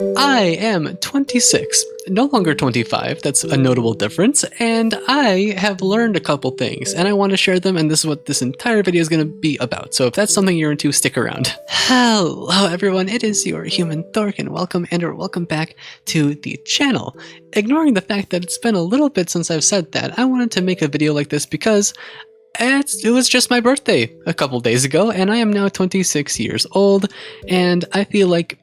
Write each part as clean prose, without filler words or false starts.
I am 26, no longer 25, that's a notable difference, and I have learned a couple things, and I want to share them, and this is what this entire video is going to be about, so if that's something you're into, stick around. Hello everyone, it is your human Thork, and welcome back to the channel. Ignoring the fact that it's been a little bit since I've said that, I wanted to make a video like this because it was just my birthday a couple days ago, and I am now 26 years old, and I feel like,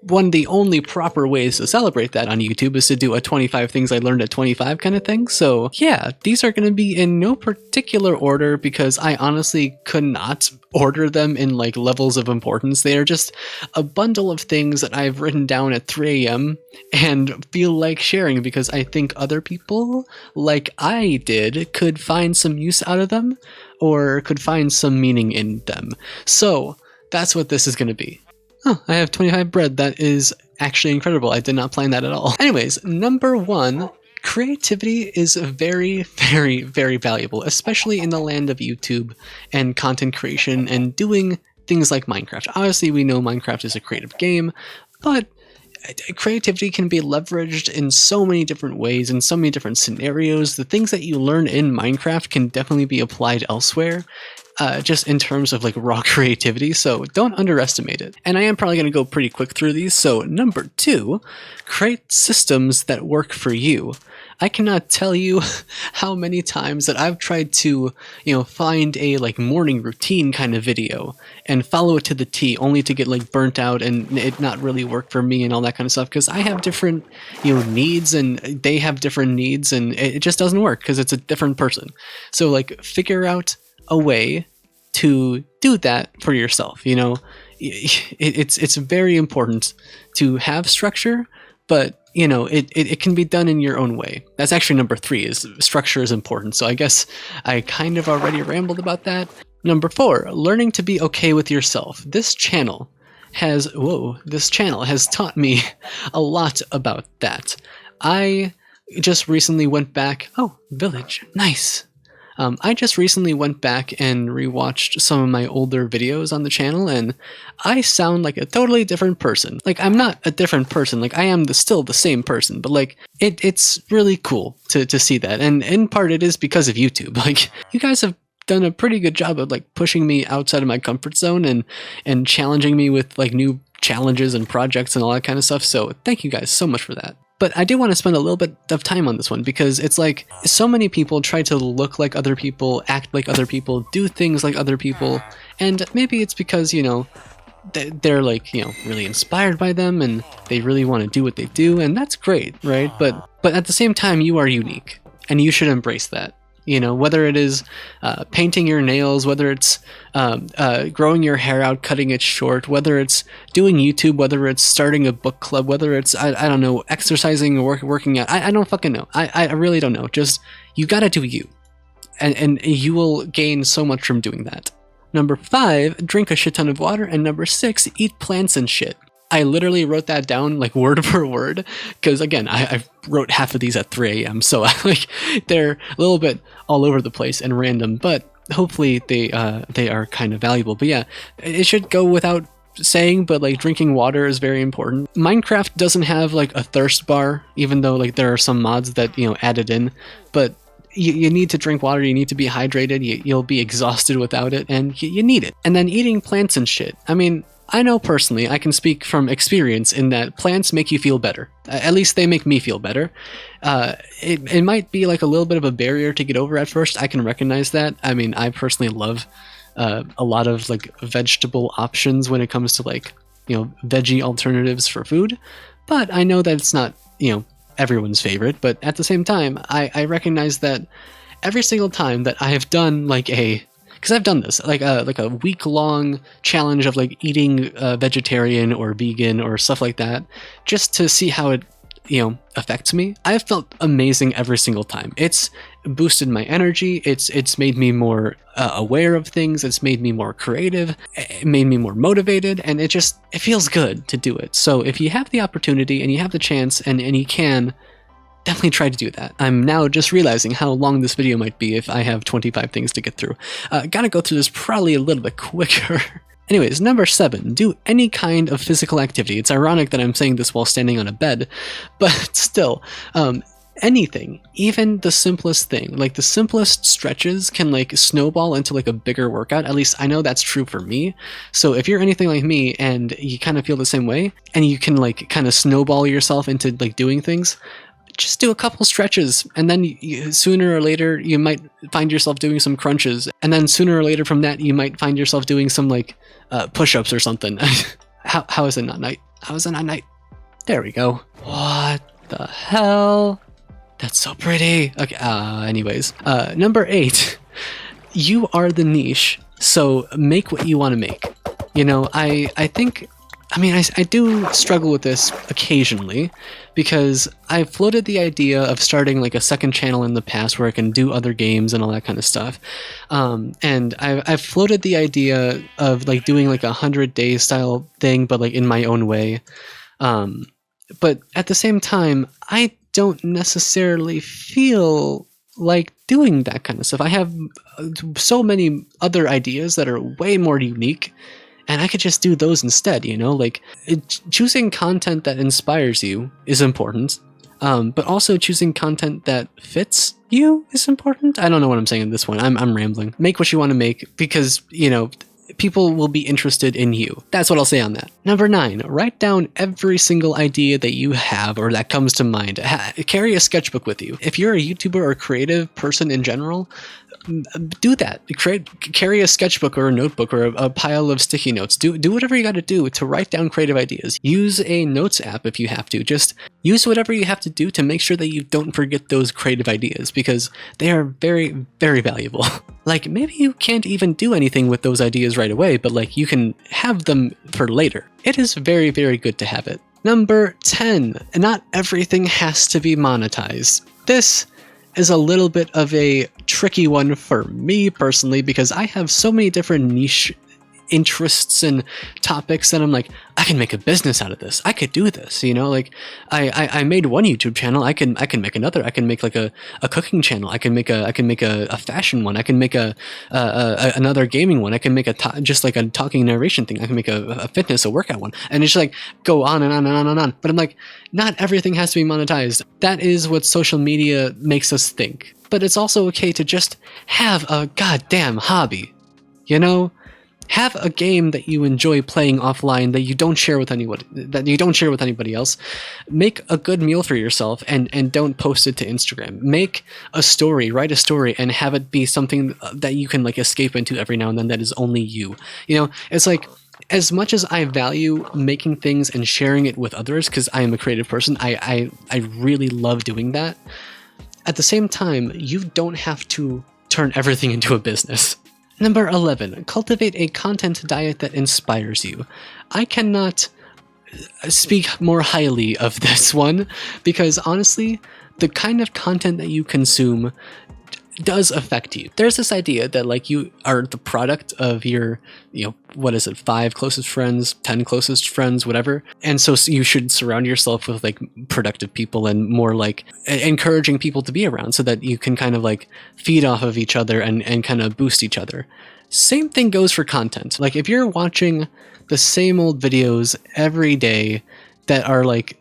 one of the only proper ways to celebrate that on YouTube is to do a 25 things I learned at 25 kind of thing. So yeah, these are going to be in no particular order because I honestly could not order them in like levels of importance. They are just a bundle of things that I've written down at 3 a.m. and feel like sharing because I think other people, like I did, could find some use out of them or could find some meaning in them. So that's what this is going to be. Oh, I have 25 bread. That is actually incredible. I did not plan that at all. Anyways, number one, creativity is very, very, very valuable, especially in the land of YouTube and content creation and doing things like Minecraft. Obviously, we know Minecraft is a creative game, but creativity can be leveraged in so many different ways, in so many different scenarios. The things that you learn in Minecraft can definitely be applied elsewhere. Just in terms of like raw creativity, so don't underestimate it. And I am probably going to go pretty quick through these. So number two, create systems that work for you. I cannot tell you how many times that I've tried to, find a like morning routine kind of video and follow it to the T only to get like burnt out and it not really work for me and all that kind of stuff because I have different, needs and they have different needs and it just doesn't work because it's a different person. So like figure out a way to do that for yourself. It's very important to have structure, but it can be done in your own way. That's actually number three, is structure is important. So I guess I kind of already rambled about that. Number four, learning to be okay with yourself. This channel has taught me a lot about that. I just recently went back. Oh, village, nice. I just recently went back and rewatched some of my older videos on the channel, and I sound like a totally different person. Like, I'm not a different person, like, I am still the same person, but, like, it's really cool to see that, and in part it is because of YouTube. Like, you guys have done a pretty good job of, like, pushing me outside of my comfort zone and challenging me with, like, new challenges and projects and all that kind of stuff, so thank you guys so much for that. But I do want to spend a little bit of time on this one because it's like so many people try to look like other people, act like other people, do things like other people, and maybe it's because, they're like, really inspired by them and they really want to do what they do, and that's great, right? But at the same time, you are unique and you should embrace that. Whether it is painting your nails, whether it's growing your hair out, cutting it short, whether it's doing YouTube, whether it's starting a book club, whether it's, I don't know, exercising or working out. I don't fucking know. I really don't know. Just, you gotta do you. And you will gain so much from doing that. Number five, drink a shit ton of water. And number six, eat plants and shit. I literally wrote that down like word for word because again, I wrote half of these at 3 a.m. So like they're a little bit all over the place and random, but hopefully they are kind of valuable. But yeah, it should go without saying, but like drinking water is very important. Minecraft doesn't have like a thirst bar, even though like there are some mods that added in, but you need to drink water, you need to be hydrated, you'll be exhausted without it, and you need it. And then eating plants and shit. I know personally, I can speak from experience in that plants make you feel better. At least they make me feel better. It might be like a little bit of a barrier to get over at first. I can recognize that. I personally love a lot of like vegetable options when it comes to like, veggie alternatives for food. But I know that it's not, everyone's favorite. But at the same time, I recognize that every single time that I have done like because I've done this, like a week-long challenge of like eating vegetarian or vegan or stuff like that, just to see how it, affects me. I've felt amazing every single time. It's boosted my energy. It's made me more aware of things. It's made me more creative. It made me more motivated, and it feels good to do it. So if you have the opportunity and you have the chance and you can, definitely try to do that. I'm now just realizing how long this video might be if I have 25 things to get through. Gotta go through this probably a little bit quicker. Anyways, number 7, do any kind of physical activity. It's ironic that I'm saying this while standing on a bed, but still, anything, even the simplest thing, like the simplest stretches can like snowball into like a bigger workout. At least I know that's true for me. So if you're anything like me and you kind of feel the same way and you can like kind of snowball yourself into like doing things, just do a couple stretches, and then sooner or later you might find yourself doing some crunches, and then sooner or later from that you might find yourself doing some like push-ups or something. How is it not night? How is it not night? There we go. What the hell? That's so pretty. Okay, anyways. Number 8. You are the niche, so make what you want to make. You know, I think... I mean, I do struggle with this occasionally, because I've floated the idea of starting like a second channel in the past where I can do other games and all that kind of stuff. And I've floated the idea of like doing like 100-day style thing, but like in my own way. But at the same time, I don't necessarily feel like doing that kind of stuff. I have so many other ideas that are way more unique, and I could just do those instead, you know? Like, choosing content that inspires you is important, but also choosing content that fits you is important. I don't know what I'm saying in this one. I'm rambling. Make what you want to make, because, you know, people will be interested in you. That's what I'll say on that. Number 9, write down every single idea that you have or that comes to mind. Carry a sketchbook with you. If you're a YouTuber or creative person in general, do that. Carry a sketchbook or a notebook or a pile of sticky notes. Do whatever you got to do to write down creative ideas. Use a notes app if you have to. Just use whatever you have to do to make sure that you don't forget those creative ideas, because they are very, very valuable. Like, maybe you can't even do anything with those ideas right away, but like you can have them for later. It is very, very good to have it. Number 10, not everything has to be monetized. This is a little bit of a tricky one for me personally, because I have so many different niche interests and topics that I'm like, I can make a business out of this. I could do this, you know? Like, I made one YouTube channel. I can make another. I can make like a cooking channel. I can make a fashion one. I can make another gaming one. I can make just like a talking narration thing. I can make a fitness, a workout one, and it's just like go on and on and on and on. But I'm like, not everything has to be monetized. That is what social media makes us think. But it's also okay to just have a goddamn hobby, you know? Have a game that you enjoy playing offline that you don't share with anybody else. Make a good meal for yourself and don't post it to Instagram. Make a story, write a story, and have it be something that you can like escape into every now and then that is only you. You know, it's like, as much as I value making things and sharing it with others, because I am a creative person, I really love doing that. At the same time, you don't have to turn everything into a business. Number 11, cultivate a content diet that inspires you. I cannot speak more highly of this one, because honestly, the kind of content that you consume does affect you. There's this idea that like you are the product of your, you know, what is it, 5 closest friends, 10 closest friends, whatever. And so you should surround yourself with like productive people and more like encouraging people to be around, so that you can kind of like feed off of each other and kind of boost each other. Same thing goes for content. Like, if you're watching the same old videos every day that are like,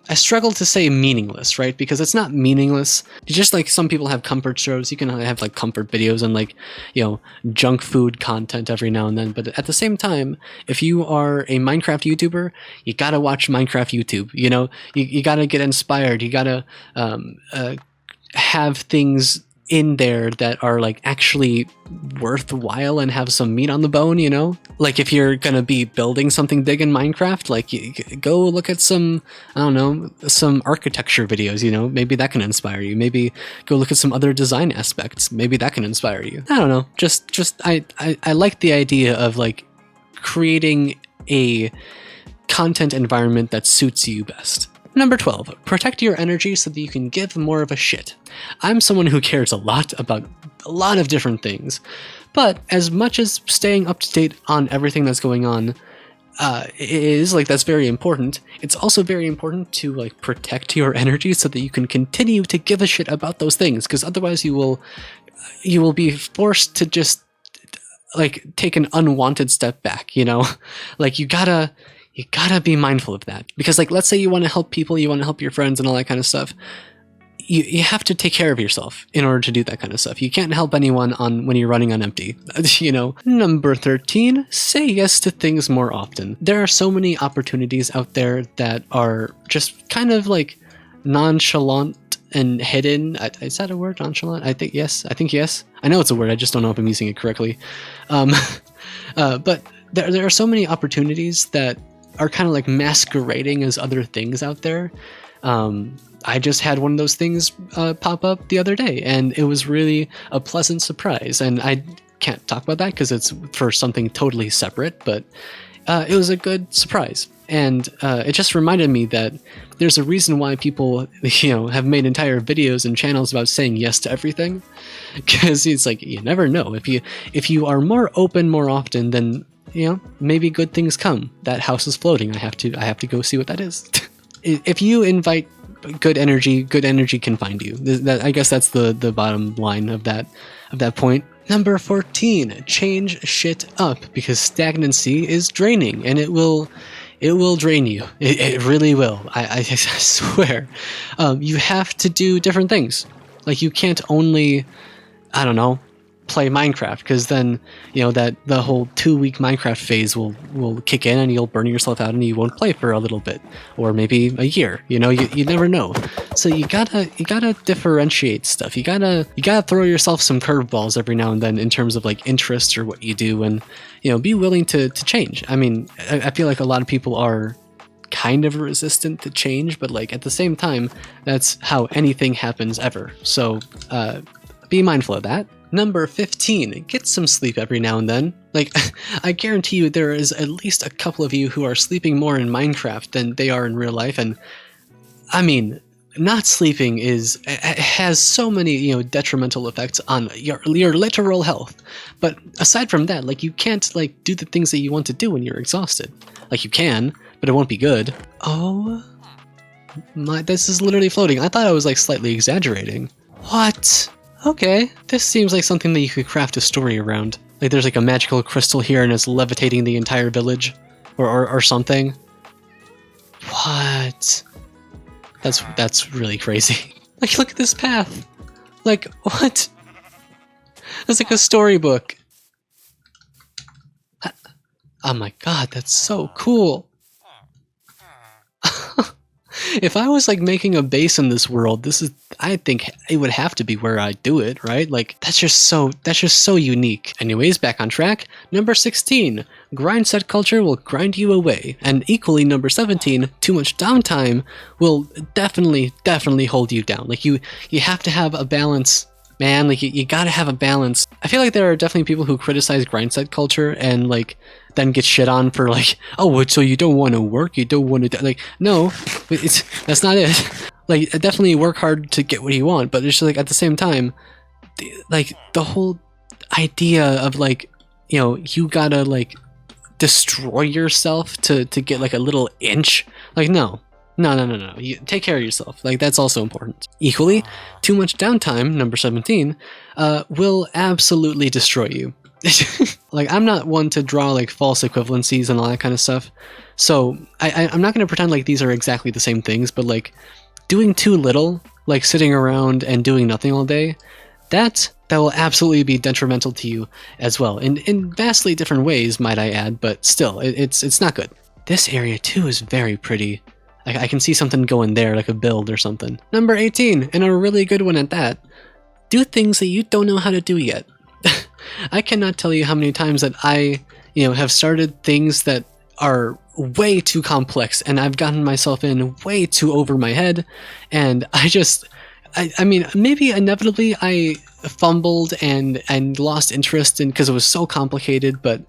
I struggle to say meaningless, right? Because it's not meaningless. Just like some people have comfort shows, you can have like comfort videos and like, you know, junk food content every now and then. But at the same time, if you are a Minecraft YouTuber, you gotta watch Minecraft YouTube. You know, you gotta get inspired. You gotta have things in there that are like actually worthwhile and have some meat on the bone, you know? Like, if you're gonna be building something big in Minecraft, like, you go look at some, I don't know, some architecture videos, you know? Maybe that can inspire you. Maybe go look at some other design aspects. Maybe that can inspire you. I don't know. I like the idea of like creating a content environment that suits you best. Number 12, protect your energy so that you can give more of a shit. I'm someone who cares a lot about a lot of different things, but as much as staying up to date on everything that's going on is like, that's very important, it's also very important to like protect your energy so that you can continue to give a shit about those things, because otherwise you will be forced to just like take an unwanted step back, you know? Like you gotta be mindful of that. Because like, let's say you want to help people, you want to help your friends and all that kind of stuff. You have to take care of yourself in order to do that kind of stuff. You can't help anyone when you're running on empty, you know? Number 13, say yes to things more often. There are so many opportunities out there that are just kind of like nonchalant and hidden. Is that a word, nonchalant? I think yes. I know it's a word, I just don't know if I'm using it correctly. But there are so many opportunities that are kind of like masquerading as other things out there. I just had one of those things pop up the other day, and it was really a pleasant surprise. And I can't talk about that because it's for something totally separate, but it was a good surprise. And it just reminded me that there's a reason why people, you know, have made entire videos and channels about saying yes to everything. Because it's like, you never know. If you are more open more often, then, you know, maybe good things come. That house is floating. I have to go see what that is. If you invite good energy can find you. I guess that's the bottom line of that point. Number 14, change shit up, because stagnancy is draining, and it will drain you. It really will. I swear. You have to do different things. Like you can't only, I don't know, play Minecraft, because then, you know, that the whole 2-week Minecraft phase will kick in and you'll burn yourself out and you won't play for a little bit, or maybe a year. You know, you never know. So you gotta differentiate stuff. You gotta throw yourself some curveballs every now and then in terms of like interest or what you do, and, you know, be willing to change. I mean, I feel like a lot of people are kind of resistant to change, but like at the same time, that's how anything happens ever. So be mindful of that. Number 15, get some sleep every now and then. Like, I guarantee you there is at least a couple of you who are sleeping more in Minecraft than they are in real life, and I mean, not sleeping has so many, you know, detrimental effects on your literal health. But aside from that, like, you can't like do the things that you want to do when you're exhausted. Like, you can, but it won't be good. Oh my, this is literally floating. I thought I was like slightly exaggerating. What? Okay, this seems like something that you could craft a story around. Like there's like a magical crystal here and it's levitating the entire village, or something. What? That's really crazy. Like, look at this path. Like, what? That's like a storybook. Oh my god, that's so cool. If I was like making a base in this world, I think it would have to be where I do it, right? Like that's just so unique. Anyways, back on track. Number 16, grind set culture will grind you away. And equally, number 17, too much downtime will definitely hold you down. Like you have to have a balance, man. Like you gotta have a balance. I feel like there are definitely people who criticize grind set culture and like then get shit on for like, oh, so you don't want to work, you don't want to, like, no, that's not it. Like, definitely work hard to get what you want, but it's just like, at the same time, like, the whole idea of like, you know, you gotta like destroy yourself to get like a little inch, like, no. You take care of yourself. Like, that's also important. Equally, too much downtime, number 17, will absolutely destroy you. Like, I'm not one to draw like false equivalencies and all that kind of stuff, so I'm not going to pretend like these are exactly the same things, but like doing too little, like sitting around and doing nothing all day, that will absolutely be detrimental to you as well, in vastly different ways, might I add, but still, it's not good. This area too is very pretty. I can see something going there, like a build or something. Number 18, and a really good one at that, do things that you don't know how to do yet. I cannot tell you how many times that I, you know, have started things that are way too complex and I've gotten myself in way too over my head, and I mean, maybe inevitably I fumbled and lost interest in because it was so complicated, but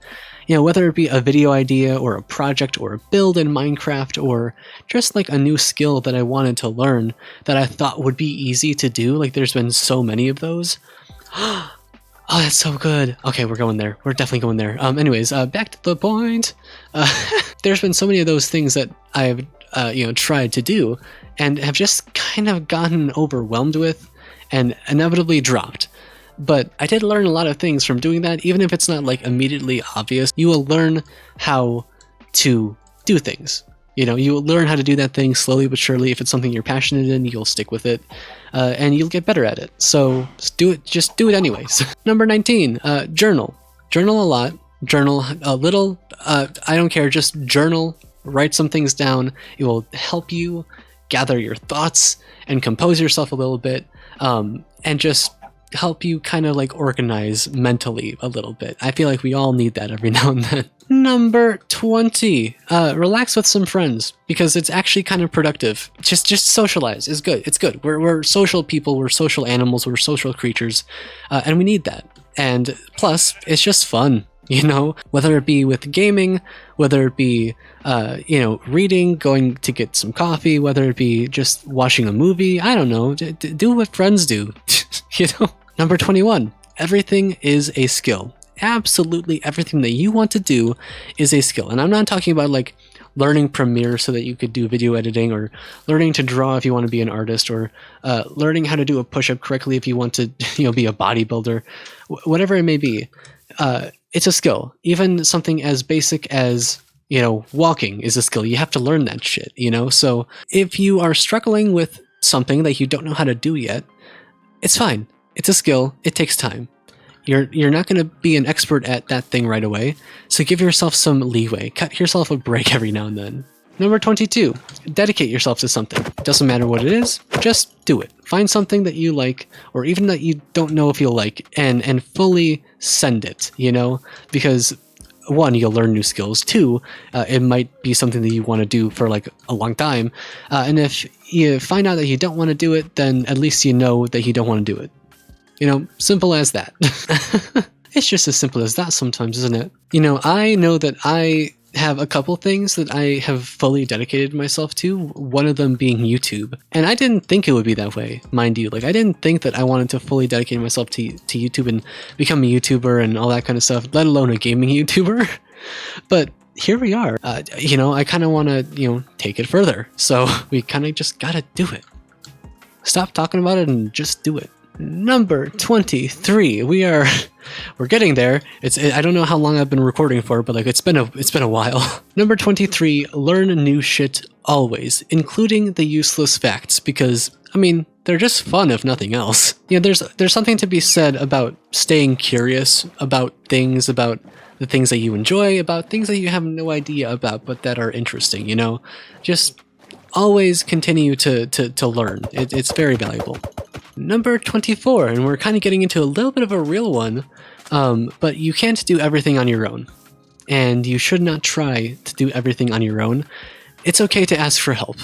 you know, whether it be a video idea or a project or a build in Minecraft or just like a new skill that I wanted to learn that I thought would be easy to do, like there's been so many of those. Oh, that's so good. Okay, we're going there. We're definitely going there. Anyways, back to the point. There's been so many of those things that I've, you know, tried to do and have just kind of gotten overwhelmed with and inevitably dropped. But I did learn a lot of things from doing that. Even if it's not like immediately obvious, you will learn how to do things. You know, you will learn how to do that thing slowly but surely. If it's something you're passionate in, you'll stick with it, and you'll get better at it. So just do it anyways. Number 19, journal. Journal a lot, journal a little, I don't care, just journal, write some things down. It will help you gather your thoughts and compose yourself a little bit, and just help you kind of like organize mentally a little bit. I feel like we all need that every now and then. Number 20, relax with some friends, because it's actually kind of productive. Just socialize is good. It's good. We're social people. We're social animals. We're social creatures, and we need that. And plus, it's just fun. You know, whether it be with gaming, whether it be, reading, going to get some coffee, whether it be just watching a movie, I don't know, do what friends do, you know? Number 21, everything is a skill. Absolutely everything that you want to do is a skill. And I'm not talking about like learning Premiere so that you could do video editing, or learning to draw if you want to be an artist, or learning how to do a push-up correctly if you want to, be a bodybuilder, whatever it may be. It's a skill. Even something as basic as, walking is a skill. You have to learn that shit, So if you are struggling with something that you don't know how to do yet, it's fine. It's a skill. It takes time. You're not going to be an expert at that thing right away, so give yourself some leeway. Cut yourself a break every now and then. Number 22, dedicate yourself to something. Doesn't matter what it is, just do it. Find something that you like, or even that you don't know if you'll like, and fully send it, Because one, you'll learn new skills. Two, it might be something that you want to do for like a long time. And if you find out that you don't want to do it, then at least you know that you don't want to do it. Simple as that. It's just as simple as that sometimes, isn't it? I know that I have a couple things that I have fully dedicated myself to, one of them being YouTube. And I didn't think it would be that way, mind you. Like, I didn't think that I wanted to fully dedicate myself to YouTube and become a YouTuber and all that kind of stuff, let alone a gaming YouTuber. But here we are. I kind of want to, take it further. So we kind of just gotta do it. Stop talking about it and just do it. Number 23. We're getting there. I don't know how long I've been recording for, but like it's been a while. Number 23. Learn new shit always, including the useless facts, because they're just fun if nothing else. There's something to be said about staying curious about the things that you enjoy, about things that you have no idea about but that are interesting. Just always continue to learn. It's very valuable. Number 24, and we're kind of getting into a little bit of a real one, but you can't do everything on your own, and you should not try to do everything on your own. It's okay to ask for help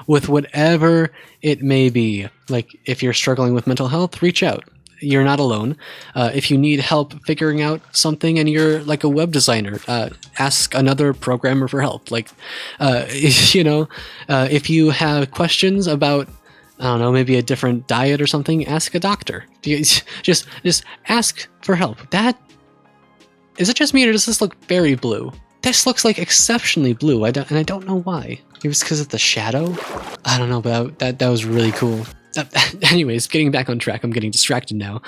with whatever it may be. Like, if you're struggling with mental health, reach out. You're not alone. If you need help figuring out something and you're like a web designer, ask another programmer for help. Like, if you have questions about, I don't know, maybe a different diet or something, ask a doctor. Just ask for help. Is it just me, or does this look very blue? This looks like exceptionally blue. I don't know why. It was because of the shadow? I don't know, but that was really cool. Anyways, getting back on track, I'm getting distracted now.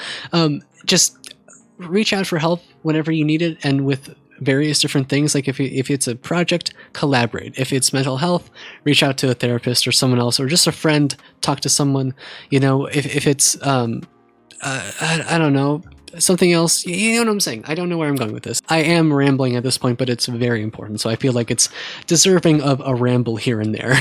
Just reach out for help whenever you need it, and with various different things. Like if it's a project, collaborate. If it's mental health, reach out to a therapist or someone else, or just a friend, talk to someone. If it's I don't know, something else, you know what I'm saying? I don't know where I'm going with this. I am rambling at this point, but it's very important, so I feel like it's deserving of a ramble here and there.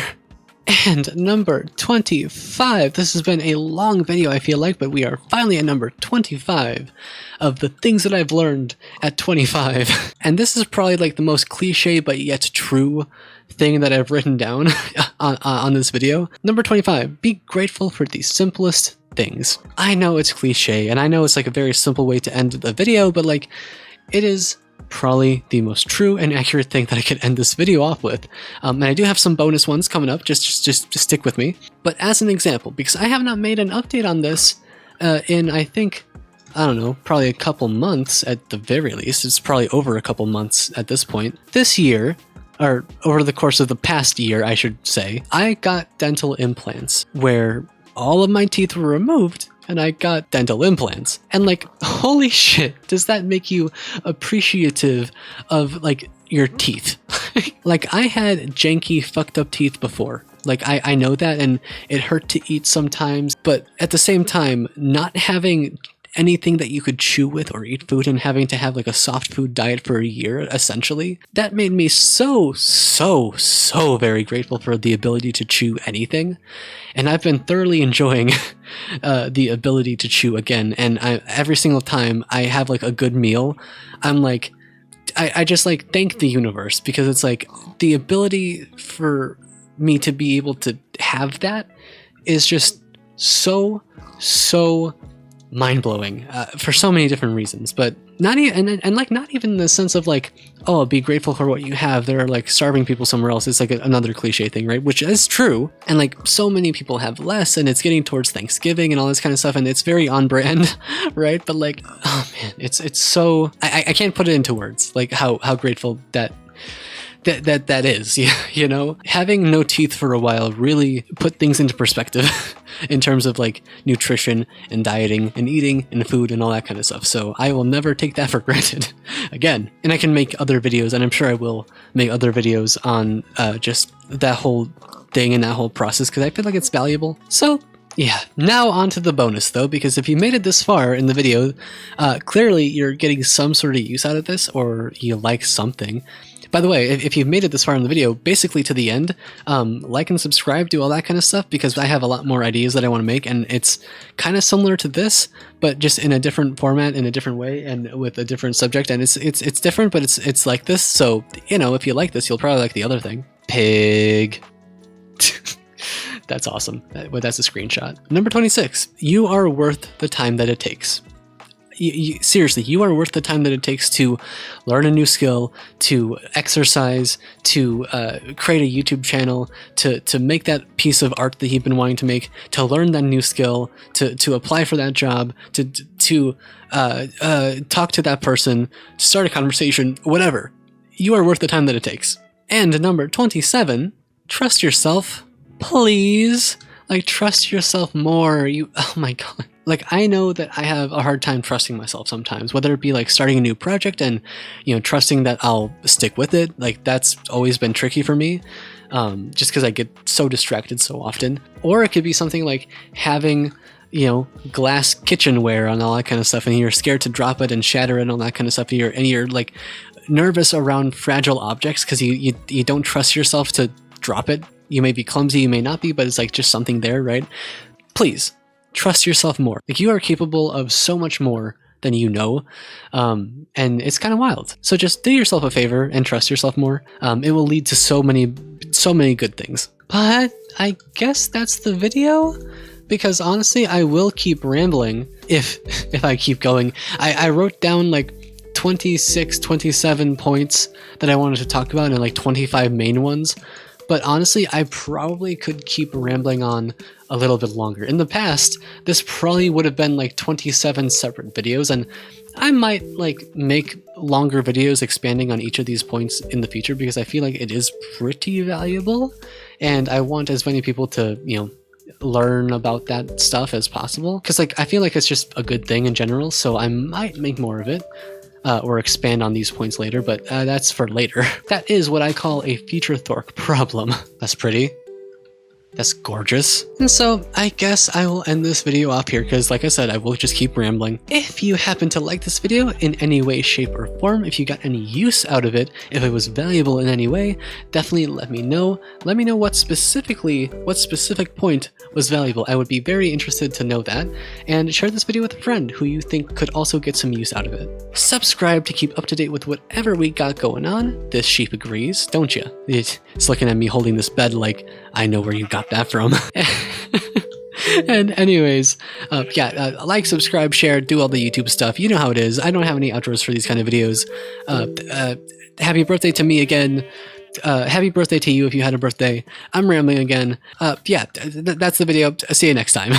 And number 25. This has been a long video, I feel like, but we are finally at number 25 of the things that I've learned at 25. And this is probably like the most cliche but yet true thing that I've written down on this video. Number 25. Be grateful for the simplest things. I know it's cliche, and I know it's like a very simple way to end the video, but like, it is probably the most true and accurate thing that I could end this video off with. And I do have some bonus ones coming up, just stick with me. But as an example, because I have not made an update on this in, I think, I don't know, probably a couple months at the very least. It's probably over a couple months at this point. This year, or over the course of the past year, I should say, I got dental implants where all of my teeth were removed and I got dental implants. And like, holy shit, does that make you appreciative of like your teeth? Like, I had janky, fucked up teeth before. Like, I know that, and it hurt to eat sometimes, but at the same time, not having anything that you could chew with or eat food and having to have like a soft food diet for a year, essentially, that made me so very grateful for the ability to chew anything. And I've been thoroughly enjoying the ability to chew again. And every single time I have like a good meal, I'm like, I just like thank the universe, because it's like the ability for me to be able to have that is just so mind-blowing for so many different reasons. But not even and like not even in the sense of like, oh, be grateful for what you have. There are like starving people somewhere else. It's like another cliche thing, right? Which is true, and like so many people have less, and it's getting towards Thanksgiving and all this kind of stuff, and it's very on brand, right? But like, oh man, it's so I can't put it into words, like how grateful that is. You know, having no teeth for a while really put things into perspective in terms of like nutrition and dieting and eating and food and all that kind of stuff. So I will never take that for granted again. And I can make other videos, and I'm sure I will make other videos on just that whole thing and that whole process, because I feel like it's valuable. So yeah, now on to the bonus though, because if you made it this far in the video, clearly you're getting some sort of use out of this, or you like something. By the way, if you've made it this far in the video, basically to the end, like and subscribe, do all that kind of stuff, because I have a lot more ideas that I want to make, and it's kind of similar to this, but just in a different format, in a different way, and with a different subject, and it's different, but it's like this. So, you know, if you like this, you'll probably like the other thing. Pig. That's awesome. That's a screenshot. Number 26. You are worth the time that it takes. Seriously, you are worth the time that it takes to learn a new skill, to exercise, to create a YouTube channel, to make that piece of art that you've been wanting to make, to learn that new skill, to apply for that job, to talk to that person, to start a conversation, whatever. You are worth the time that it takes. And number 27, trust yourself, please. Like, trust yourself more. Oh my God. Like, I know that I have a hard time trusting myself sometimes, whether it be like starting a new project and, you know, trusting that I'll stick with it. Like, that's always been tricky for me, just because I get so distracted so often. Or it could be something like having, you know, glass kitchenware and all that kind of stuff, and you're scared to drop it and shatter it and all that kind of stuff. And you're like nervous around fragile objects because you don't trust yourself to drop it. You may be clumsy, you may not be, but it's like just something there, right? Please trust yourself more. Like, you are capable of so much more than you know, and it's kind of wild. So just do yourself a favor and trust yourself more. It will lead to so many good things. But I guess that's the video, because honestly, I will keep rambling if I keep going. I wrote down like 26, 27 points that I wanted to talk about, and like 25 main ones. But honestly, I probably could keep rambling on a little bit longer. In the past, this probably would have been like 27 separate videos, and I might like make longer videos expanding on each of these points in the future, because I feel like it is pretty valuable, and I want as many people to, you know, learn about that stuff as possible. Because like, I feel like it's just a good thing in general, so I might make more of it. Or expand on these points later, but that's for later. That is what I call a feature Thork problem. That's pretty. That's gorgeous. And so I guess I will end this video off here, because like I said, I will just keep rambling. If you happen to like this video in any way, shape, or form, if you got any use out of it, if it was valuable in any way, definitely let me know. Let me know what specific point was valuable. I would be very interested to know that. And share this video with a friend who you think could also get some use out of it. Subscribe to keep up to date with whatever we got going on. This sheep agrees, don't you? It's looking at me holding this bed like, I know where you got that from. And anyways, like, subscribe, share, do all the YouTube stuff. You know how it is. I don't have any outros for these kind of videos. Happy birthday to me again. Happy birthday to you if you had a birthday. I'm rambling again. That's the video. See you next time.